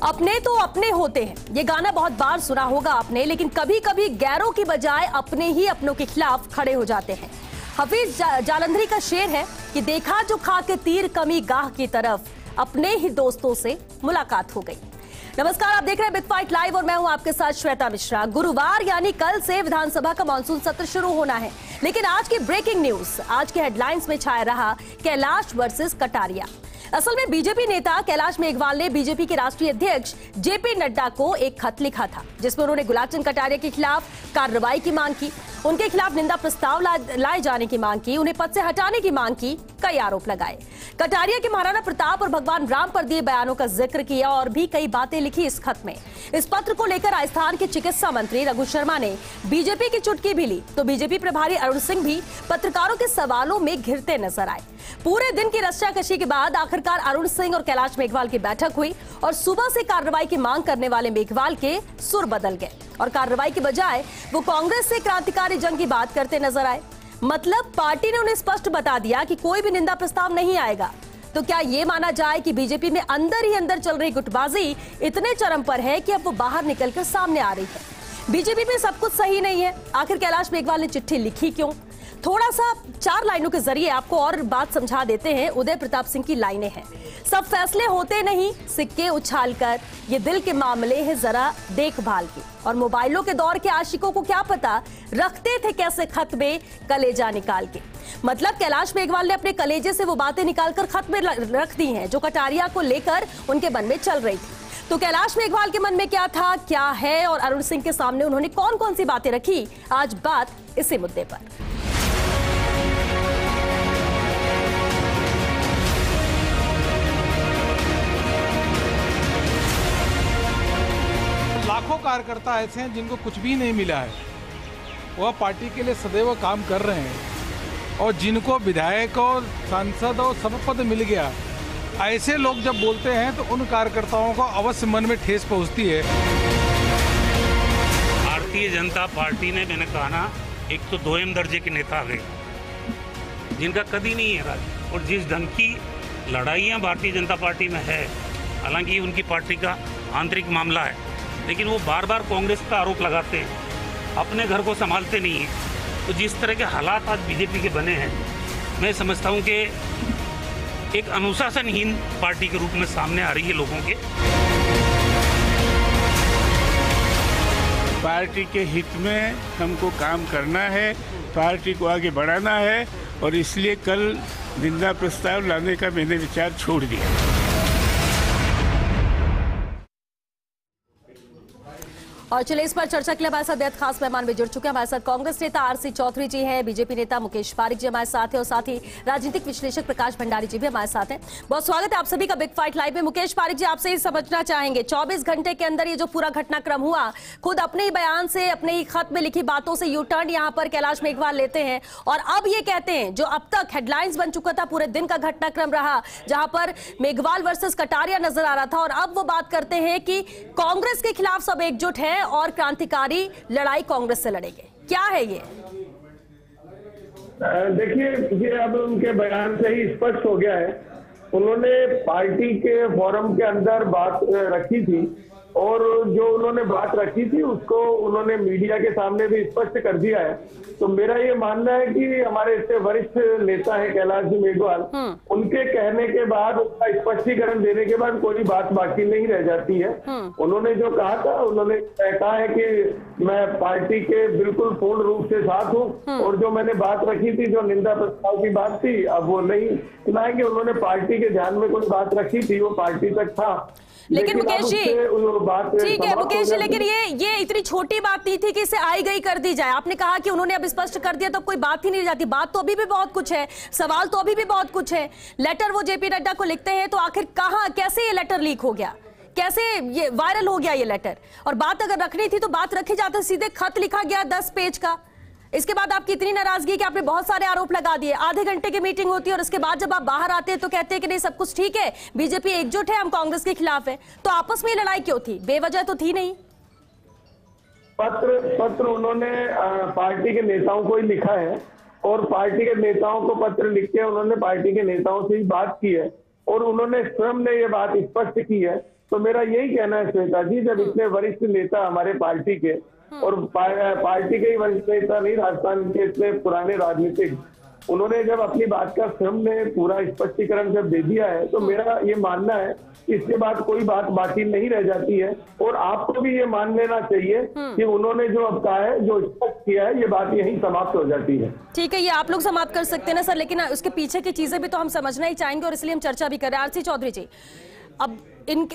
अपने तो अपने होते हैं, ये गाना बहुत बार सुना होगा आपने, लेकिन कभी कभी गैरों की बजाय अपने ही अपनों के खिलाफ खड़े हो जाते हैं। हफीज जालंधरी का शेर है कि देखा जो खा के तीर कमी गाह की तरफ, अपने ही दोस्तों से मुलाकात हो गई। नमस्कार, आप देख रहे हैं बिग फाइट लाइव और मैं हूं आपके साथ श्वेता मिश्रा। गुरुवार यानी कल से विधानसभा का मानसून सत्र शुरू होना है, लेकिन आज की ब्रेकिंग न्यूज, आज के हेडलाइंस में छाया रहा कैलाश वर्सेस कटारिया। असल में बीजेपी नेता कैलाश मेघवाल ने बीजेपी के राष्ट्रीय अध्यक्ष जेपी नड्डा को एक खत लिखा था, जिसमें उन्होंने गुलाब चंद कटारिया के खिलाफ कार्रवाई की मांग की, उनके खिलाफ निंदा प्रस्ताव लाए जाने की मांग की, उन्हें पद से हटाने की मांग की, कई आरोप लगाए। कटारिया के महाराणा प्रताप और भगवान राम पर दिए बयानों का जिक्र किया और भी कई बातें लिखी इस खत में। इस पत्र को लेकर राजस्थान के चिकित्सा मंत्री रघु शर्मा ने बीजेपी की चुटकी भी ली, तो बीजेपी प्रभारी अरुण सिंह भी पत्रकारों के सवालों में घिरते नजर आए। पूरे दिन की रस्साकशी के बाद आखिरकार अरुण सिंह और कैलाश मेघवाल की बैठक हुई और सुबह से कार्रवाई की मांग करने वाले मेघवाल के सुर बदल गए और कार्रवाई के बजाय वो कांग्रेस से क्रांतिकारी जंग की बात करते नजर आए। मतलब पार्टी ने उन्हें स्पष्ट बता दिया कि कोई भी निंदा प्रस्ताव नहीं आएगा। तो क्या ये माना जाए कि बीजेपी में अंदर ही अंदर चल रही गुटबाजी इतने चरम पर है कि अब वो बाहर निकलकर सामने आ रही है? बीजेपी में सब कुछ सही नहीं है। आखिर कैलाश मेघवाल ने चिट्ठी लिखी क्यों? थोड़ा सा 4 लाइनों के जरिए आपको और बात समझा देते हैं। उदय प्रताप सिंह की लाइनें हैं, सब फैसले होते नहीं सिक्के उछालकर, ये दिल के मामले हैं जरा देखभाल की। और मोबाइलों के दौर के आशिकों को क्या पता रखते थे कैसे खत में कलेजा निकाल के। मतलब कैलाश मेघवाल ने अपने कलेजे से वो बातें निकालकर खत में रख दी हैं जो कटारिया को लेकर उनके मन में चल रही थी। तो कैलाश मेघवाल के मन में क्या था, क्या है, और अरुण सिंह के सामने उन्होंने कौन कौन सी बातें रखी, आज बात इसी मुद्दे पर। लाखों कार्यकर्ता ऐसे हैं जिनको कुछ भी नहीं मिला है, वह पार्टी के लिए सदैव काम कर रहे हैं, और जिनको विधायक और सांसद और सब पद मिल गया, ऐसे लोग जब बोलते हैं तो उन कार्यकर्ताओं को अवश्य मन में ठेस पहुंचती है। भारतीय जनता पार्टी ने, मैंने कहा ना, एक तो 2M दर्जे के नेता आ गए जिनका कभी नहीं है राज, और जिस ढंग की लड़ाइयाँ भारतीय जनता पार्टी में है, हालांकि उनकी पार्टी का आंतरिक मामला है, लेकिन वो बार बार कांग्रेस का आरोप लगाते हैं, अपने घर को संभालते नहीं हैं। तो जिस तरह के हालात आज बीजेपी के बने हैं, मैं समझता हूं कि एक अनुशासनहीन पार्टी के रूप में सामने आ रही है लोगों के। पार्टी के हित में हमको काम करना है, पार्टी को आगे बढ़ाना है, और इसलिए कल निंदा प्रस्ताव लाने का मैंने विचार छोड़ दिया। और चलिए इस पर चर्चा के लिए हमारे साथ बेहद खास मेहमान भी जुड़ चुके हैं। हमारे साथ कांग्रेस नेता आरसी चौधरी जी हैं, बीजेपी नेता मुकेश पारिक जी हमारे साथ हैं, और साथ ही राजनीतिक विश्लेषक प्रकाश भंडारी जी भी हमारे साथ हैं। बहुत स्वागत है आप सभी का बिग फाइट लाइव में। मुकेश पारिक जी, आपसे ही समझना चाहेंगे, 24 घंटे के अंदर ये जो पूरा घटनाक्रम हुआ, खुद अपने ही बयान से, अपने ही खत में लिखी बातों से यू टर्न यहाँ पर कैलाश मेघवाल लेते हैं, और अब ये कहते हैं जो अब तक हेडलाइंस बन चुका था, पूरे दिन का घटनाक्रम रहा जहां पर मेघवाल वर्सेस कटारिया नजर आ रहा था, और अब वो बात करते हैं कि कांग्रेस के खिलाफ सब एकजुट है और क्रांतिकारी लड़ाई कांग्रेस से लड़ेंगे। क्या है ये? देखिए, ये अब उनके बयान से ही स्पष्ट हो गया है। उन्होंने पार्टी के फोरम के अंदर बात रखी थी, और जो उन्होंने बात रखी थी उसको उन्होंने मीडिया के सामने भी स्पष्ट कर दिया है। तो मेरा ये मानना है कि हमारे इतने वरिष्ठ नेता है कैलाश जी मेघवाल, उनके कहने के बाद, उनका स्पष्टीकरण देने के बाद कोई बात बाकी नहीं रह जाती है। उन्होंने जो कहा था, उन्होंने कहा है कि मैं पार्टी के बिल्कुल पूर्ण रूप से साथ हूँ, और जो मैंने बात रखी थी, जो निंदा प्रस्ताव की बात थी, अब वो नहीं सुनाएंगे। उन्होंने पार्टी के ध्यान में कोई बात रखी थी, वो पार्टी तक था। लेकिन मुकेश जी, ठीक है मुकेश जी, लेकिन ये इतनी छोटी बात नहीं थी कि इसे आई गई कर दी जाए। आपने कहा कि उन्होंने अब स्पष्ट कर दिया तो कोई बात ही नहीं जाती। बात तो अभी भी बहुत कुछ है, सवाल तो अभी भी बहुत कुछ है। लेटर वो जेपी नड्डा को लिखते हैं, तो आखिर कहां, कैसे ये लेटर लीक हो गया, कैसे ये वायरल हो गया ये लेटर? और बात अगर रखनी थी तो बात रखी जाती, सीधे खत लिखा गया 10 पेज का। इसके बाद आपकी इतनी नाराजगी कि आपने बहुत सारे आरोप लगा दिए। आधे घंटे की मीटिंग होती है और उसके बाद जब आप बाहर आते हैं तो कहते हैं कि नहीं सब कुछ ठीक है, बीजेपी एकजुट है, हम कांग्रेस के खिलाफ है। तो आपस में लड़ाई क्यों थी? बेवजह तो थी नहीं। पत्र उन्होंने पार्टी के नेताओं को ही लिखा है, और पार्टी के नेताओं को पत्र लिख के उन्होंने पार्टी के नेताओं से ही बात की है, और उन्होंने स्वयं ने ये बात स्पष्ट की है तो मेरा यही कहना है श्वेता जी, जब इतने वरिष्ठ नेता हमारे पार्टी के, और पार्टी के ही वरिष्ठ नेता नहीं, राजस्थान के इतने पुराने राजनीतिक, उन्होंने जब अपनी बात का स्वयं ने पूरा स्पष्टीकरण जब दे दिया है, तो मेरा ये मानना है इसके बाद कोई बात बाकी नहीं रह जाती है। और आपको भी ये मान लेना चाहिए कि उन्होंने जो अब कहा है, जो स्पष्ट किया है, ये बात यहीं समाप्त हो जाती है। ठीक है, ये आप लोग समाप्त कर सकते हैं ना सर, लेकिन उसके पीछे की चीजें भी तो हम समझना ही चाहेंगे और इसलिए हम चर्चा भी कर रहे हैं। आरसी चौधरी जी, अब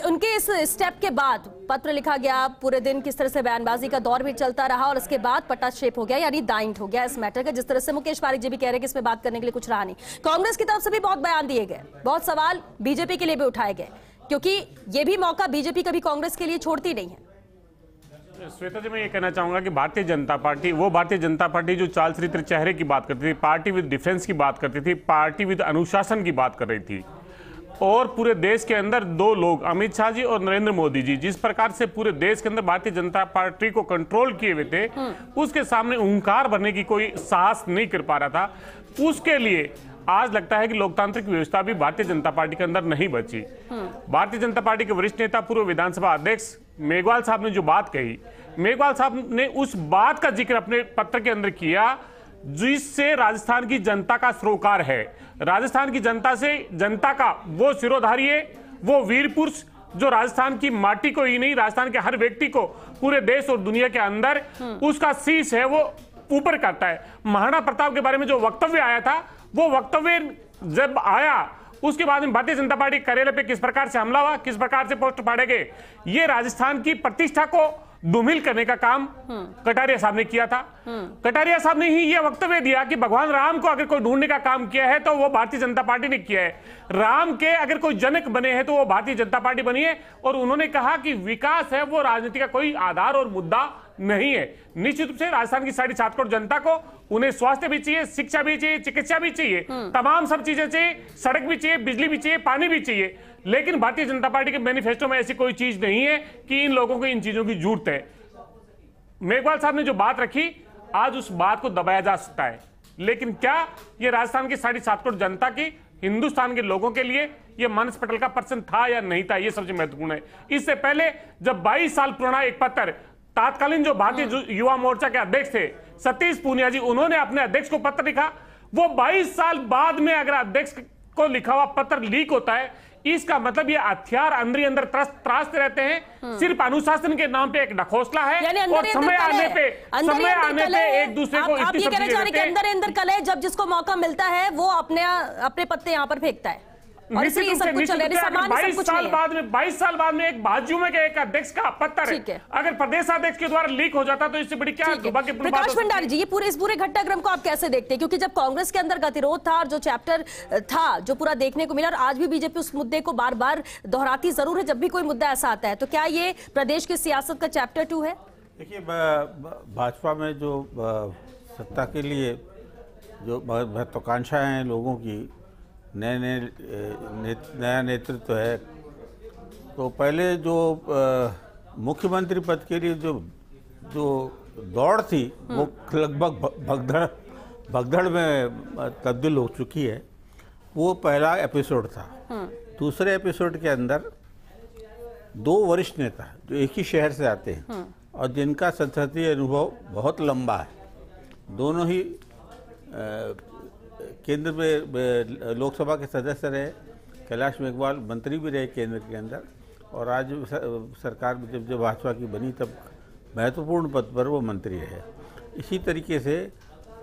उनके इस स्टेप के बाद पत्र लिखा गया, पूरे दिन किस तरह से बयानबाजी का दौर भी चलता रहा और उसके बाद पटाक्षेप हो गया, यानी दाइंट हो गया इस मैटर का। जिस तरह से मुकेश पारिक जी भी कह रहे हैं कि इसमें बात करने के लिए कुछ रहा नहीं। कांग्रेस की तरफ से भी बहुत बयान दिए गए, बहुत सवाल बीजेपी के लिए भी उठाए गए, क्योंकि ये भी मौका बीजेपी कभी कांग्रेस के लिए छोड़ती नहीं है। श्वेता जी, मैं ये कहना चाहूंगा कि भारतीय जनता पार्टी, वो भारतीय जनता पार्टी जो चाल चरित्र चेहरे की बात करती थी, पार्टी विद डिफेंस की बात करती थी, पार्टी विद अनुशासन की बात कर रही थी, और पूरे देश के अंदर दो लोग, अमित शाह जी और नरेंद्र मोदी जी, जिस प्रकार से पूरे देश के अंदर भारतीय जनता पार्टी को कंट्रोल किए हुए थे, उसके सामने हुंकार भरने की कोई साहस नहीं कर पा रहा था। उसके लिए आज लगता है कि लोकतांत्रिक व्यवस्था भी भारतीय जनता पार्टी के अंदर नहीं बची। भारतीय जनता पार्टी के वरिष्ठ नेता, पूर्व विधानसभा अध्यक्ष मेघवाल साहब ने जो बात कही, मेघवाल साहब ने उस बात का जिक्र अपने पत्र के अंदर किया जिससे राजस्थान की जनता का सरोकार है। राजस्थान की जनता से, जनता का वो सिरोधारी है, वो वीर पुरुष जो राजस्थान की माटी को ही नहीं, राजस्थान के हर व्यक्ति को पूरे देश और दुनिया के अंदर उसका शीश है, वो ऊपर करता है। महाराणा प्रताप के बारे में जो वक्तव्य आया था, वो वक्तव्य जब आया उसके बाद में भारतीय जनता पार्टी कार्यालय पे किस प्रकार से हमला हुआ, किस प्रकार से पोस्टर फाड़े गए, ये राजस्थान की प्रतिष्ठा को धूमिल करने का काम कटारिया साहब ने किया था। कटारिया साहब ने ही यह वक्तव्य दिया कि भगवान राम को अगर कोई ढूंढने का काम किया है तो वो भारतीय जनता पार्टी ने किया है। राम के अगर कोई जनक बने हैं तो वो भारतीय जनता पार्टी बनी है। और उन्होंने कहा कि विकास है वो राजनीति का कोई आधार और मुद्दा नहीं है। निश्चित रूप से राजस्थान की 7.5 करोड़ जनता को, उन्हें स्वास्थ्य भी चाहिए, शिक्षा भी चाहिए, चिकित्सा भी चाहिए, तमाम सब चीजें चाहिए, सड़क भी चाहिए, बिजली भी चाहिए, पानी भी चाहिए। लेकिन भारतीय जनता पार्टी के मैनिफेस्टो में ऐसी कोई चीज नहीं है कि इन लोगों को इन चीजों की जरूरत है। मेघवाल साहब ने जो बात रखी, आज उस बात को दबाया जा सकता है, लेकिन क्या ये राजस्थान की 7.5 करोड़ जनता की, हिंदुस्तान के लोगों के लिए ये मानस पटेल का प्रश्न था या नहीं था, ये सबसे महत्वपूर्ण है। इससे पहले जब 22 साल पुराना एक पत्र तात्कालीन जो भारतीय युवा मोर्चा के अध्यक्ष थे सतीश पूनिया जी, उन्होंने अपने अध्यक्ष को पत्र लिखा, वो 22 साल बाद में अगर अध्यक्ष को लिखा हुआ पत्र लीक होता है, इसका मतलब ये हथियार अंदर त्रासते रहते हैं। सिर्फ अनुशासन के नाम पे एक ढकोसला है और समय आने पे एक दूसरे को आप ये कहना चाह रहे हैं कि अंदर कल है, जब जिसको मौका मिलता है वो अपने पत्ते यहाँ पर फेंकता है। और इसलिए सब कुछ चल रहा है। 22 साल बाद में एक भाजपा के एक अध्यक्ष का पत्र अगर प्रदेशाध्यक्ष के द्वारा लीक हो जाता तो इससे बड़ी क्या दुर्भाग्यपूर्ण बात। प्रकाश भंडारी जी, ये इस पूरे घटनाक्रम को आप कैसे देखते हैं? क्योंकि जब कांग्रेस के अंदर गतिरोध था और जो चैप्टर था जो पूरा देखने को मिला, और आज भी बीजेपी उस मुद्दे को बार बार दोहराती जरूर है जब भी कोई मुद्दा ऐसा आता है, तो क्या ये प्रदेश की सियासत का चैप्टर 2 है? देखिए, भाजपा में जो सत्ता के लिए जो महत्वाकांक्षा है लोगों की, नया नेतृत्व है, तो पहले जो मुख्यमंत्री पद के लिए जो दौड़ थी वो लगभग भगदड़ में तब्दील हो चुकी है। वो पहला एपिसोड था। दूसरे एपिसोड के अंदर 2 वरिष्ठ नेता जो एक ही शहर से आते हैं और जिनका संसदीय अनुभव बहुत लंबा है, दोनों ही केंद्र में लोकसभा के सदस्य रहे, कैलाश मेघवाल मंत्री भी रहे केंद्र के अंदर, और आज सरकार जब भाजपा की बनी तब महत्वपूर्ण पद पर वो मंत्री रहे। इसी तरीके से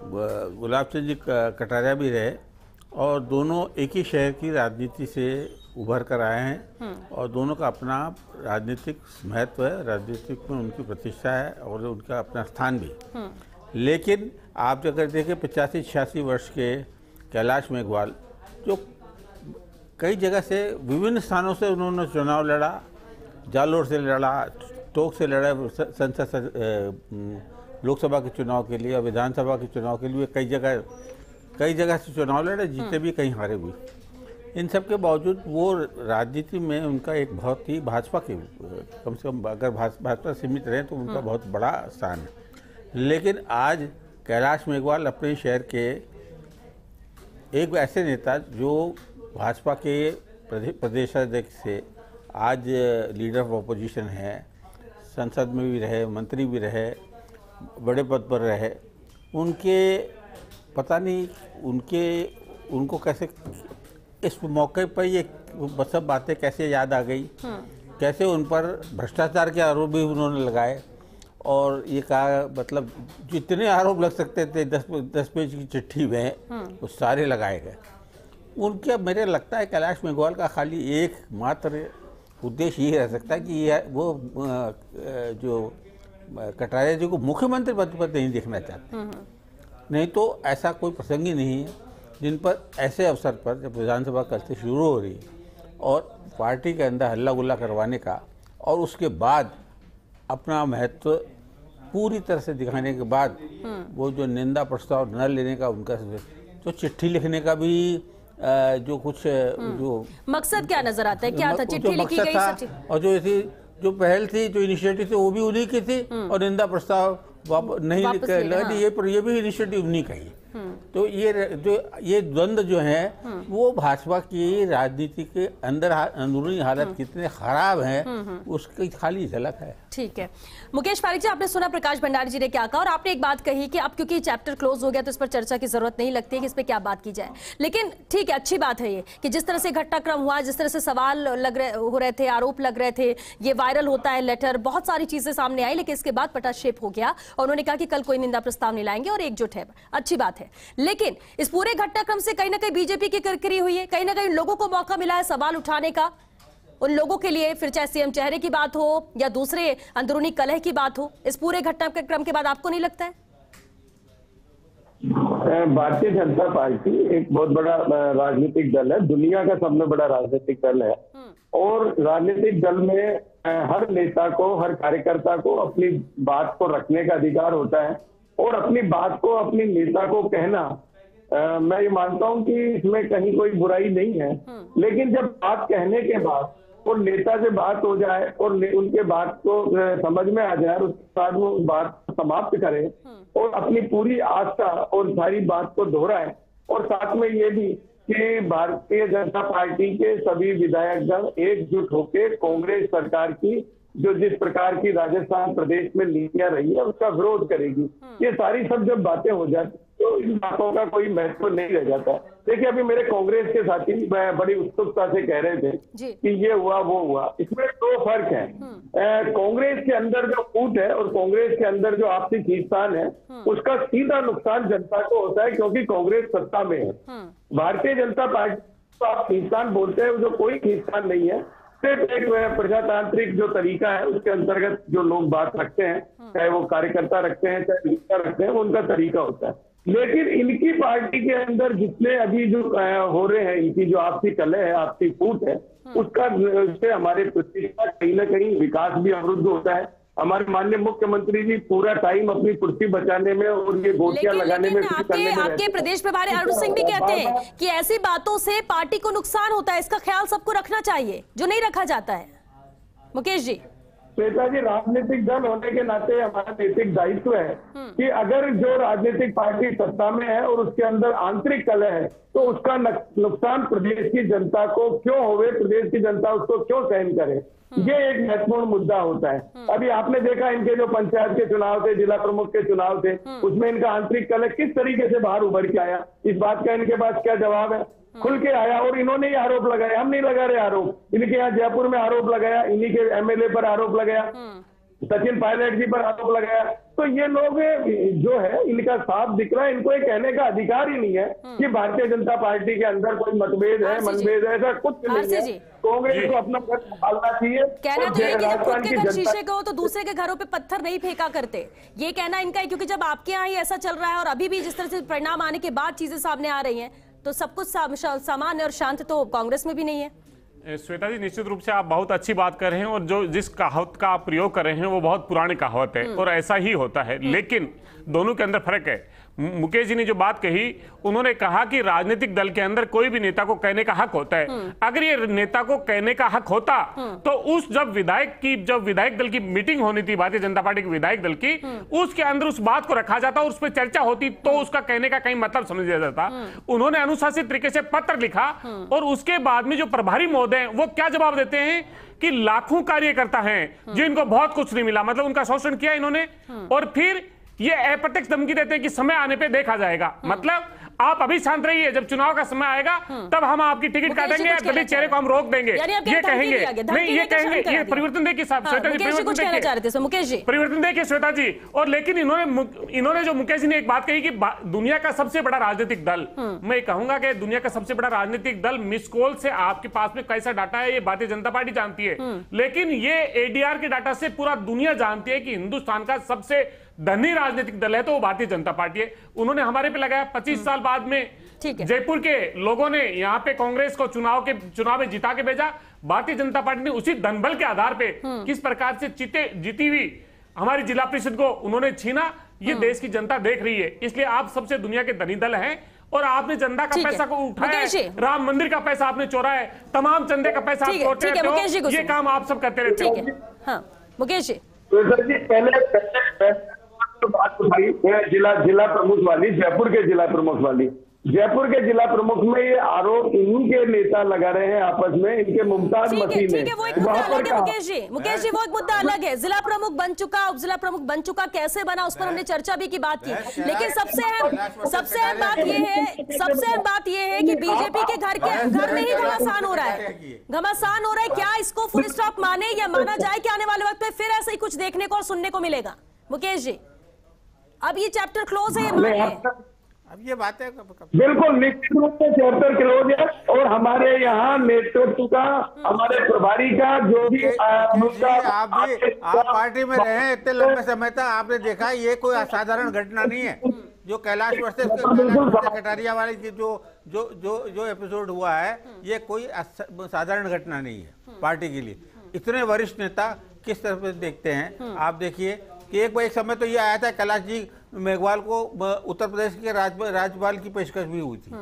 गुलाब चंद जी कटारिया भी रहे, और दोनों एक ही शहर की राजनीति से उभर कर आए हैं और दोनों का अपना राजनीतिक महत्व है, राजनीतिक में उनकी प्रतिष्ठा है और उनका अपना स्थान भी। लेकिन आप अगर देखें 85-86 वर्ष के कैलाश मेघवाल, जो कई जगह से विभिन्न स्थानों से उन्होंने चुनाव लड़ा, जालोर से लड़ा, टोंक से लड़ा, संसद लोकसभा के चुनाव के लिए, विधानसभा के चुनाव के लिए कई जगह से चुनाव लड़े, जीते भी, कहीं हारे भी। इन सब के बावजूद वो राजनीति में उनका एक बहुत ही भाजपा के, कम से कम अगर भाजपा सीमित रहे तो उनका बहुत बड़ा स्थान है। लेकिन आज कैलाश मेघवाल अपने शहर के एक ऐसे नेता जो भाजपा के प्रदेशाध्यक्ष से आज लीडर ऑफ ऑपोजिशन है, संसद में भी रहे, मंत्री भी रहे, बड़े पद पर रहे, उनके पता नहीं उनको कैसे इस मौके पर ये सब बातें कैसे याद आ गई, कैसे उन पर भ्रष्टाचार के आरोप भी उन्होंने लगाए और ये कहा, मतलब जितने आरोप लग सकते थे 10 पेज की चिट्ठी में वो सारे लगाए गए। उनके मेरे लगता है कैलाश मेघवाल का खाली एकमात्र उद्देश्य ये रह सकता है कि ये वो जो कटारिया जी को मुख्यमंत्री पद पर नहीं देखना चाहते, नहीं तो ऐसा कोई प्रसंग ही नहीं है जिन पर ऐसे अवसर पर जब विधानसभा कल से शुरू हो रही और पार्टी के अंदर हल्ला गुल्ला करवाने का और उसके बाद अपना महत्व पूरी तरह से दिखाने के बाद वो जो निंदा प्रस्ताव न लेने का उनका जो चिट्ठी लिखने का भी जो कुछ जो मकसद क्या नजर आता है, क्या था चिट्ठी लिखी गई और जो पहल थी, जो इनिशिएटिव थी वो भी उन्हीं की थी और निंदा प्रस्ताव नहीं ये भी इनिशिएटिव उन्हीं का ही। तो ये द्वंद्व जो है वो भाजपा की राजनीति के अंदर अंदरूनी हालत कितने खराब है उसकी खाली झलक है। ठीक है मुकेश पारीक जी, आपने सुना प्रकाश भंडारी जी ने क्या कहा और आपने एक बात कही कि अब क्योंकि चैप्टर क्लोज हो गया तो इस पर चर्चा की जरूरत नहीं लगती है कि इस पर क्या बात की जाए। लेकिन ठीक है, अच्छी बात है ये कि जिस तरह से घटनाक्रम हुआ, जिस तरह से सवाल हो रहे थे, आरोप लग रहे थे, ये वायरल होता है लेटर, बहुत सारी चीजें सामने आई, लेकिन इसके बाद पटाक्षेप हो गया और उन्होंने कहा कि कल कोई निंदा प्रस्ताव नहीं लाएंगे और एकजुट है, अच्छी बात है। लेकिन इस पूरे घटनाक्रम से कहीं ना कहीं बीजेपी की किरकिरी हुई है, कहीं ना कहीं लोगों को मौका मिला है सवाल उठाने का, उन लोगों के लिए, फिर चाहे सीएम चेहरे की बात हो या दूसरे अंदरूनी कलह की बात हो, इस पूरे घटनाक्रम के बाद आपको नहीं लगता है? भारतीय जनता पार्टी एक बहुत बड़ा राजनीतिक दल है, दुनिया का सबसे बड़ा राजनीतिक दल है और राजनीतिक दल में हर नेता को, हर कार्यकर्ता को अपनी बात को रखने का अधिकार होता है और अपनी बात को अपनी नेता को कहना, मैं ये मानता हूं कि इसमें कहीं कोई बुराई नहीं है। लेकिन जब बात कहने के बाद और नेता से बात हो जाए और उनके बात को समझ में आ जाए और उसके बाद वो बात समाप्त करे और अपनी पूरी आस्था और सारी बात को दोहराए और साथ में ये भी कि भारतीय जनता पार्टी के सभी विधायकगण एकजुट होकर कांग्रेस सरकार की जो जिस प्रकार की राजस्थान प्रदेश में नीतियां रही है उसका विरोध करेगी, ये सारी सब जब बातें हो जाती तो इन बातों का कोई महत्व नहीं रह जाता। देखिए अभी मेरे कांग्रेस के साथी बड़ी उत्सुकता से कह रहे थे कि ये हुआ वो हुआ, इसमें दो फर्क है। कांग्रेस के अंदर जो फूट है और कांग्रेस के अंदर जो आपसी खींचतान है उसका सीधा नुकसान जनता को होता है क्योंकि कांग्रेस सत्ता में है। भारतीय जनता पार्टी को आप खींचतान बोलते हैं, जो कोई खींचतान नहीं है, सिर्फ एक प्रजातांत्रिक जो तरीका है उसके अंतर्गत जो लोग बात रखते हैं, चाहे वो कार्यकर्ता रखते हैं चाहे नेता रखते हैं, वो उनका तरीका होता है। लेकिन इनकी पार्टी के अंदर जितने अभी जो हो रहे हैं, इनकी जो आपसी कलह है, आपसी फूट है, उससे हमारे प्रतिष्ठा कहीं ना कहीं विकास भी अवरुद्ध होता है। हमारे माननीय मुख्यमंत्री जी पूरा टाइम अपनी कुर्सी बचाने में और ये गोटियां लगाने में आपके प्रदेश प्रभारी अरुण सिंह भी कहते हैं कि ऐसी बातों से पार्टी को नुकसान होता है, इसका ख्याल सबको रखना चाहिए जो नहीं रखा जाता है। मुकेश जी, श्वेता जी, राजनीतिक दल होने के नाते हमारा नैतिक दायित्व है कि अगर जो राजनीतिक पार्टी सत्ता में है और उसके अंदर आंतरिक कलह है तो उसका नुकसान प्रदेश की जनता को क्यों होवे, प्रदेश की जनता उसको क्यों सहन करे, ये एक महत्वपूर्ण मुद्दा होता है। अभी आपने देखा इनके जो पंचायत के चुनाव थे, जिला प्रमुख के चुनाव थे, उसमें इनका आंतरिक कलह किस तरीके से बाहर उभर के आया, इस बात का इनके पास क्या जवाब है? खुल के आया और इन्होंने ही आरोप लगाया, हम नहीं लगा रहे आरोप, इनके यहाँ जयपुर में आरोप लगाया, इन्हीं के एमएलए पर आरोप लगाया, सचिन पायलट जी पर आरोप लगाया। तो ये लोग जो है इनका साफ दिख रहा है, इनको ये कहने का अधिकार ही नहीं है कि भारतीय जनता पार्टी के अंदर कोई मतभेद है, मनभेद है, ऐसा कुछ नहीं है। कांग्रेस को अपना घर संभालना चाहिए। कहना तो है कि जब खुद के घर शीशे के हो तो दूसरे के घरों पे पत्थर नहीं फेंका करते, ये कहना इनका है। क्योंकि जब आपके यहाँ ही ऐसा चल रहा है और अभी भी जिस तरह से परिणाम आने के बाद चीजें सामने आ रही हैं तो सब कुछ सामान्य और शांत तो कांग्रेस में भी नहीं है। श्वेता जी, निश्चित रूप से आप बहुत अच्छी बात कर रहे हैं और जो जिस कहावत का आप प्रयोग कर रहे हैं वो बहुत पुरानी कहावत है और ऐसा ही होता है। लेकिन दोनों के अंदर फर्क है। मुकेश जी ने जो बात कही, उन्होंने कहा कि राजनीतिक दल के अंदर कोई भी नेता को कहने का हक होता है। अगर ये नेता को कहने का हक होता तो जब विधायक दल की मीटिंग होनी थी, भारतीय जनता पार्टी के विधायक दल की, उसके अंदर उस बात को रखा जाता और उस पर चर्चा होती, तो उसका कहने का कहीं मतलब समझ लिया जाता। उन्होंने अनुशासित तरीके से पत्र लिखा और उसके बाद में जो प्रभारी महोदय वो क्या जवाब देते हैं कि लाखों कार्यकर्ता हैं जिनको बहुत कुछ नहीं मिला, मतलब उनका शोषण किया इन्होंने, और फिर ये अप्रत्यक्ष धमकी देते हैं कि समय आने पे देखा जाएगा। मतलब आप अभी शांत रहिए, जब चुनाव का समय आएगा तब हम आपकी टिकट काटेंगे, दलित चेहरे को हम रोक देंगे, ये कहेंगे। नहीं, ये कहेंगे, ये परिवर्तन देखिए श्वेता जी, परिवर्तन देखिए श्वेता जी। और लेकिन इन्होंने जो मुकेश जी ने एक बात कही कि दुनिया का सबसे बड़ा राजनीतिक दल, मैं कहूंगा कि दुनिया का सबसे बड़ा राजनीतिक दल मिस कॉल से आपके पास में कैसा डाटा है ये भारतीय जनता पार्टी जानती है, लेकिन ये एडीआर के डाटा से पूरा दुनिया जानती है कि हिंदुस्तान का सबसे धनी राजनीतिक दल है तो वो भारतीय जनता पार्टी है। उन्होंने हमारे पे लगाया 25 साल बाद में जयपुर के लोगों ने यहाँ पे कांग्रेस को चुनाव में जिता के भेजा। भारतीय जनता पार्टी ने उसी धनबल के आधार पे किस प्रकार से जीती हुई हमारी जिला परिषद को उन्होंने छीना, ये देश की जनता देख रही है। इसलिए आप सबसे दुनिया के धनी दल हैं और आपने जनता का पैसा को उठाया है, राम मंदिर का पैसा आपने चोरा है, तमाम चंदे का पैसा आप चोरते रहते हो, ये काम आप सब करते रहते हो। मुकेश जी, पहले तो बात उठाई जिला प्रमुख वाली, जयपुर के जिला प्रमुख में ये आरोप इन्हीं के नेता लगा रहे हैं आपस में, इनके मुमताज मसीह ने। वो एक मुद्दा अलग है मुकेश जी, वो एक मुद्दा अलग है। जिला प्रमुख बन चुका, उप जिला प्रमुख बन चुका, कैसे बना उस पर हमने चर्चा भी की बात की, लेकिन सबसे अहम बात ये है कि बीजेपी के घर में ही घमासान हो रहा है। क्या इसको फुल स्टॉप माने या माना जाए कि आने वाले वक्त में फिर ऐसा ही कुछ देखने को और सुनने को मिलेगा? मुकेश जी, अब ये चैप्टर क्लोज है, अब ये बात है बिल्कुल निश्चित रूप से चैप्टर क्लोज है। और हमारे यहाँ नेतृत्व का, हमारे प्रभारी का जो भी आप पार्टी में रहे हैं इतने लंबे समय तक, आपने देखा ये कोई असाधारण घटना नहीं है। जो कैलाश वर्सेस कटारिया वाली की जो एपिसोड हुआ है, ये कोई साधारण घटना नहीं है पार्टी के लिए। इतने वरिष्ठ नेता किस तरह से देखते हैं, आप देखिए कि एक समय तो ये आया था कैलाश जी मेघवाल को उत्तर प्रदेश के राज्यपाल की पेशकश भी हुई थी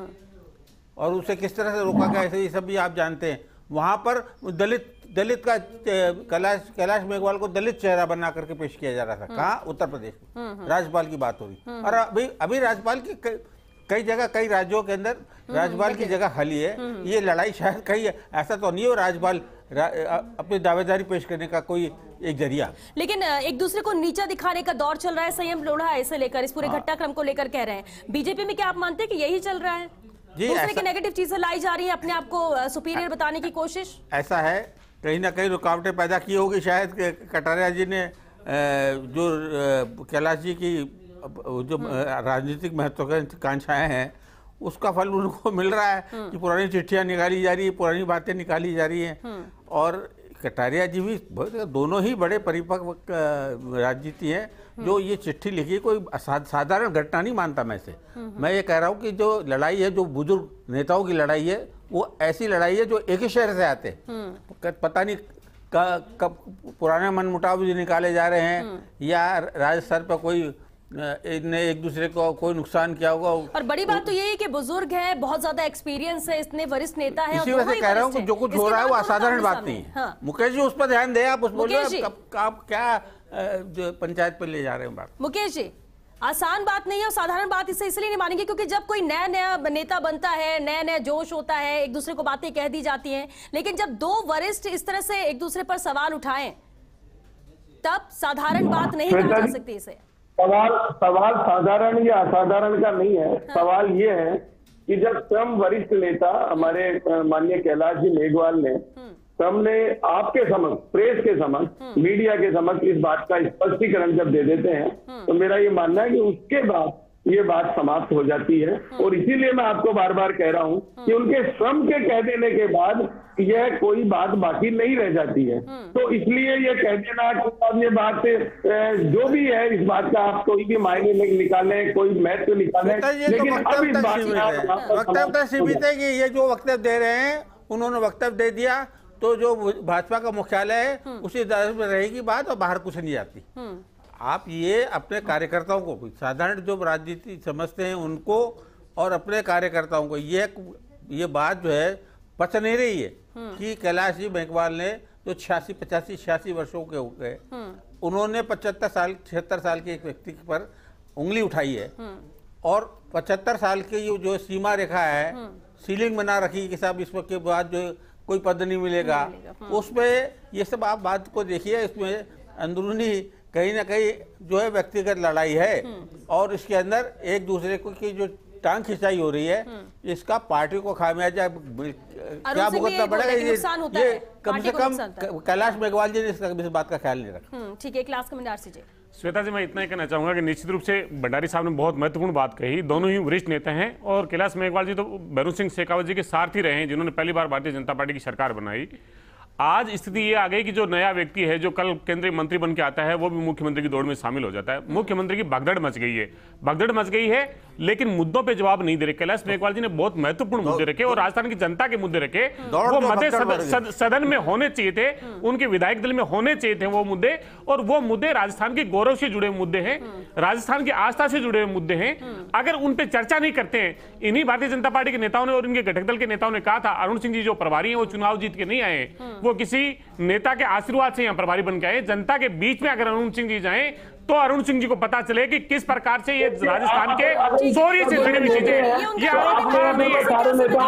और उसे किस तरह से रोका गया, ये सब भी आप जानते हैं। वहां पर दलित का कैलाश मेघवाल को दलित चेहरा बना करके पेश किया जा रहा था। कहाँ? उत्तर प्रदेश में राज्यपाल की बात हो रही। और अभी राज्यपाल की कई जगह, कई राज्यों के अंदर राज्यपाल की जगह खाली है। ये लड़ाई शायद कहीं ऐसा तो नहीं हो राज्यपाल अपनी दावेदारी पेश करने का कोई एक जरिया, लेकिन एक दूसरे को नीचा दिखाने का दौर चल रहा है। संयम लोढ़ा ऐसे लेकर इस पूरे घटनाक्रम को लेकर कह रहे हैं बीजेपी में, क्या आप मानते हैं कि यही चल रहा है? दूसरे की नेगेटिव चीजें लाई जा रही है, अपने आप को सुपीरियर बताने की कोशिश? ऐसा है, कहीं ना कहीं रुकावटें पैदा की होगी शायद। कटारिया जी ने जो कैलाश जी की जो राजनीतिक महत्वाकांक्षाएं हैं उसका फल उनको मिल रहा है कि पुरानी चिट्ठियां निकाली जा रही है, पुरानी बातें निकाली जा रही हैं। और कटारिया जी भी दोनों ही बड़े परिपक्व राजनीति हैं। जो ये चिट्ठी लिखी कोई साधारण घटना नहीं मानता मैं ये कह रहा हूँ कि जो लड़ाई है, जो बुजुर्ग नेताओं की लड़ाई है, वो ऐसी लड़ाई है जो एक ही शहर से आते हैं। पता नहीं कब पुराने मनमुटाव भी निकाले जा रहे हैं या राज्य स्तर पर कोई इनने एक दूसरे को कोई नुकसान किया होगा। और बड़ी बात तो ये है कि बुजुर्ग है, बहुत ज्यादा एक्सपीरियंस है, इतने वरिष्ठ नेता है। इसी वजह से कह रहा हूँ कि जो कुछ हो रहा है वो असाधारण बात नहीं है। हाँ। मुकेश जी उस पर ध्यान दें, आप उस बोलिए आप क्या पंचायत पर ले जा रहे हैं बात। मुकेश जी, आसान बात नहीं है और साधारण बात इसे इसलिए नहीं मानेंगे क्योंकि जब कोई नया नेता बनता है, नया जोश होता है, एक दूसरे को बातें कह दी जाती हैं, लेकिन जब दो वरिष्ठ इस तरह से एक दूसरे पर सवाल उठाएं तब साधारण बात नहीं कहा जा सकती इसे। सवाल साधारण या असाधारण का नहीं है। सवाल ये है कि जब स्वयं वरिष्ठ नेता हमारे माननीय कैलाश जी मेघवाल ने हमने आपके समक्ष, प्रेस के समक्ष, मीडिया के समक्ष इस बात का स्पष्टीकरण जब दे देते हैं तो मेरा ये मानना है कि उसके बाद ये बात समाप्त हो जाती है। और इसीलिए मैं आपको बार बार कह रहा हूं कि उनके श्रम के कह देने के बाद यह कोई बात बाकी नहीं रह जाती है। तो इसलिए ये कह देना कि अब ये बात जो भी है इस बात का आप कोई भी मायने निकालें, कोई महत्व निकालें, लेकिन अब इस बात वक्तव्य सीमित है कि ये जो वक्तव्य दे रहे हैं उन्होंने वक्तव्य दे दिया तो जो भाजपा का मुख्यालय है उसी दायरे में रहेगी बात और बाहर कुछ नहीं जाती। आप ये अपने कार्यकर्ताओं को, साधारण जो राजनीति समझते हैं उनको और अपने कार्यकर्ताओं को ये बात जो है पच नहीं रही है कि कैलाश जी मेघवाल ने जो 86 वर्षों के हो गए, उन्होंने 76 साल के एक व्यक्ति पर उंगली उठाई है और 75 साल की जो सीमा रेखा है, सीलिंग बना रखी कि साहब इस वक्त के बाद जो कोई पद नहीं मिलेगा, उसमें ये सब आप बात को देखिए, इसमें अंदरूनी कहीं ना कहीं जो है व्यक्तिगत लड़ाई है और इसके अंदर एक दूसरे को की जो टांग खिंचाई हो रही है, इसका पार्टी को खामियाजा क्या भुगतना पड़ेगा। ये कम से कम कैलाश मेघवाल जी ने इस बात का ख्याल नहीं रखा। ठीक है, एक लास्ट कमेंट आरसी जी। श्वेता जी, मैं इतना ही कहना चाहूंगा कि निश्चित रूप से भंडारी साहब ने बहुत महत्वपूर्ण बात कही। दोनों ही वरिष्ठ नेता हैं और कैलाश मेघवाल जी तो भैरों सिंह शेखावत जी के सारथी रहे हैं, जिन्होंने पहली बार भारतीय जनता पार्टी की सरकार बनाई। आज स्थिति ये आ गई कि जो नया व्यक्ति है जो कल केंद्रीय मंत्री बन के आता है, वो भी मुख्यमंत्री की दौड़ में शामिल हो जाता है। मुख्यमंत्री की भगदड़ मच गई है, लेकिन मुद्दों पे जवाब नहीं दे रहे। कैलाश मेघवाल जी ने बहुत महत्वपूर्ण मुद्दे रखे और राजस्थान की जनता के मुद्दे रखे, वो मुद्दे सदन में होने चाहिए थे, उनके विधायक दल में होने चाहिए थे वो मुद्दे, और वो मुद्दे राजस्थान के गौरव से जुड़े मुद्दे हैं, राजस्थान की आस्था से जुड़े हुए मुद्दे हैं। अगर उन पे चर्चा नहीं करते हैं, इन्हीं भारतीय जनता पार्टी के नेताओं ने और इनके घटक दल के नेताओं ने कहा था, अरुण सिंह जी जो प्रभारी हैं वो चुनाव जीत के नहीं आए, वो किसी नेता के आशीर्वाद से यहां प्रभारी बन के आए। जनता के बीच में अगर अरुण सिंह जी जाएं तो अरुण सिंह जी को पता चले कि किस प्रकार से ये राजस्थान के चोरी से जुड़ी हुई चीजें, ये आरोप हमारा नहीं है,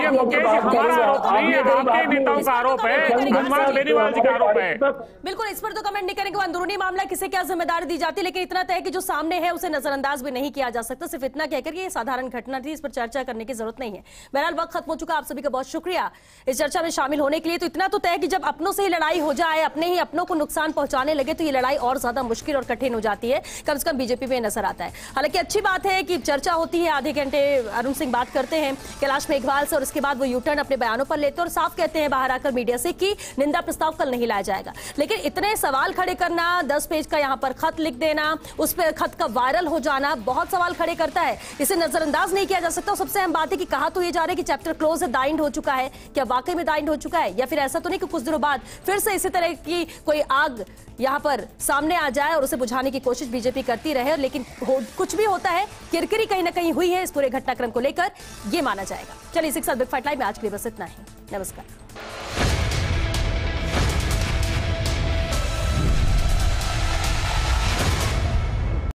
ये मुकेश जी हमारा आरोप नहीं है, आपके नेताओं का आरोप है, हनुमान बेनीवाल जी का आरोप है। बिल्कुल, इस पर तो कमेंट नहीं करेंगे, अंदरूनी मामला किसे क्या जिम्मेदारी दी जाती है, लेकिन इतना तय कि जो सामने है उसे नजरअंदाज भी नहीं किया जा सकता। सिर्फ इतना कहकर कि ये साधारण घटना थी, इस पर चर्चा करने की जरूरत नहीं है। बहरहाल वक्त खत्म हो चुका, आप सभी का बहुत शुक्रिया इस चर्चा में शामिल होने के लिए। तो इतना तो तय कि जब अपनों से ही लड़ाई हो जाए, अपने ही अपनों को नुकसान पहुंचाने लगे, तो ये लड़ाई और ज्यादा मुश्किल और कठिन हो जाती है, कम से कम बीजेपी में नजर आता है। हालांकि अच्छी बात है कि चर्चा होती है, आधे घंटे अरुण सिंह बात करते हैं कैलाश मेघवाल से और उसके बाद वो यू टर्न अपने बयानों पर लेते हैं और साफ कहते हैं बाहर आकर मीडिया से कि निंदा प्रस्ताव कल नहीं लाया जाएगा। लेकिन इतने सवाल खड़े करना, 10 पेज का यहां पर खत लिख देना, उस पर खत का वायरल हो जाना बहुत सवाल खड़े करता है, इसे नजरअंदाज नहीं किया जा सकता। सबसे अहम बात है कि कहा तो ये जा रहा है कि चैप्टर क्लोज है, दाइंड हो चुका है, क्या वाकई में दाइंड हो चुका है, या फिर ऐसा तो नहीं कि कुछ दिनों बाद फिर से इसी तरह की कोई आग यहां पर सामने आ जाए और उसे बुझाने की कोशिश बीजेपी करती रहे। लेकिन कुछ भी होता है, किरकिरी कहीं ना कहीं हुई है इस पूरे घटनाक्रम को लेकर, यह माना जाएगा। चलिए, इसी के साथ बिग फाइट लाइव में आज के लिए बस इतना ही। नमस्कार।